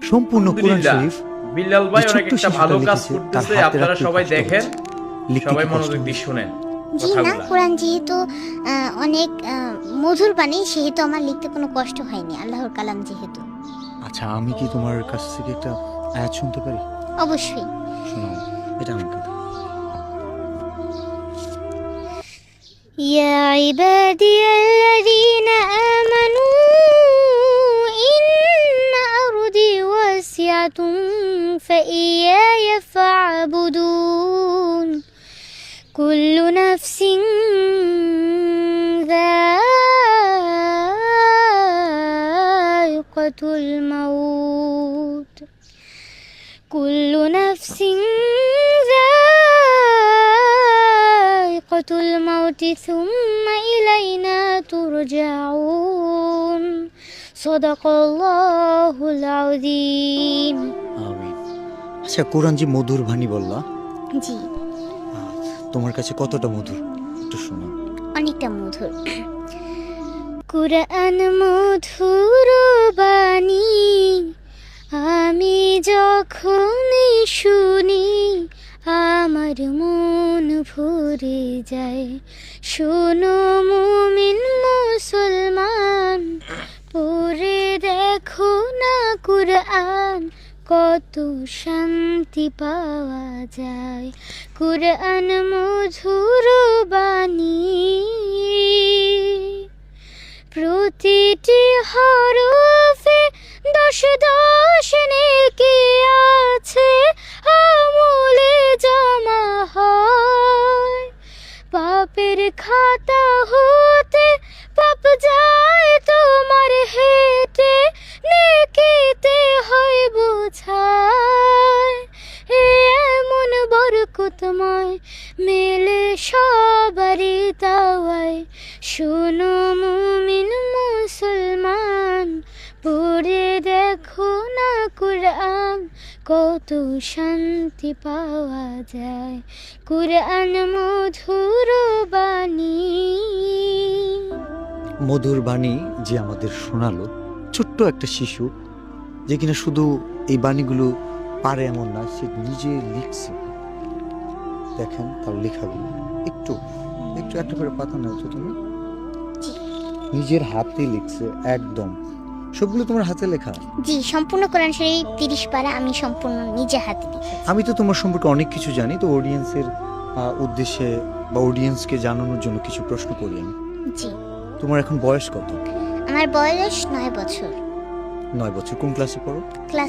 সম্পূর্ণ কোরআন শরীফ বিল্লাল ভাই যে অনেক ছোট্ট একটা ভালো শিশুটা কাজ লিখেছে, তার করতেছে, হাতে আপনারা রাখতে সবাই কষ্ট দেখেন, হচ্ছে। লিখতে সবাই কি কষ্ট মনোযোগ দিয়ে হচ্ছে। শুনেন জি না, কথাগুলা। কোরআন যেহেতু অনেক মধুর বাণী, সেহেতু আমার লিখতে কোনো কষ্ট হয়নি, আল্লাহর কালাম যেহেতু। আচ্ছা, আমি কি তোমার কাছ থেকে একটা আয়াত শুনতে পারি? অবশ্যই। শোনাও, এটা আমাকে দাও। يا عبادي الذين آمنوا إن أرضي واسعة فإياي فاعبدون كل نفس ذائقة الموت كل نفس ذائقة الموت ثم إلينا ترجعون صدق الله العظيم আমিন। আচ্ছা, কোরআন যে মধুর বাণী বললা, জি, তোমার কাছে কতটা মধুর একটু শোনাও। অনেকটা মধুর। কুরআন মধুর বাণী, আমি যখনই শুনি আমার মন ভরে যায়। শোনো মুমিন মুসলমান, পড়ে দেখো না কুরআন, কত শান্তি পাওয়া যায়। কুরআন মধুর বাণী, প্রতিটি হরফে 10 নেকি আছে, আমলে জমা হয়। পাপের খাতা হতে পাপ যায় তোমার হেঁটে, নেকিতে হয় বোঝায়। এমন বরকতময় মেলে সবারই দাওয়ায়। শোনো মুমিন মুসলমান, পড়ে দেখো না কুরআন, কত শান্তি পাওয়া যায়। কুরআন মধুর বাণী। মধুর বাণী যে আমাদের শোনালো, ছোট্ট একটা শিশু যে কিনা শুধু এই বাণীগুলো পারে এমন না, সে নিজে লিখছে। দেখেন তার লেখাগুলো, একটু একটু একটা করে পাতা নাও তো তুমি। নিজের হাতে লিখছে, একদম সবগুলো তোমার হাতে লেখা। জি, সম্পূর্ণ কোরআন শরীফ 30 পারা আমি সম্পূর্ণ নিজে হাতে লিখেছি। আমি তো তোমার সম্পর্কে অনেক কিছু জানি, তো অডিয়েন্সের উদ্দেশ্যে বা অডিয়েন্সকে জানানোর জন্য কিছু প্রশ্ন করি আমি। জি, তোমার এখন বয়স কত? আমার বয়স 9 বছর। 9 বছর। কোন ক্লাসে পড়ো? ক্লাস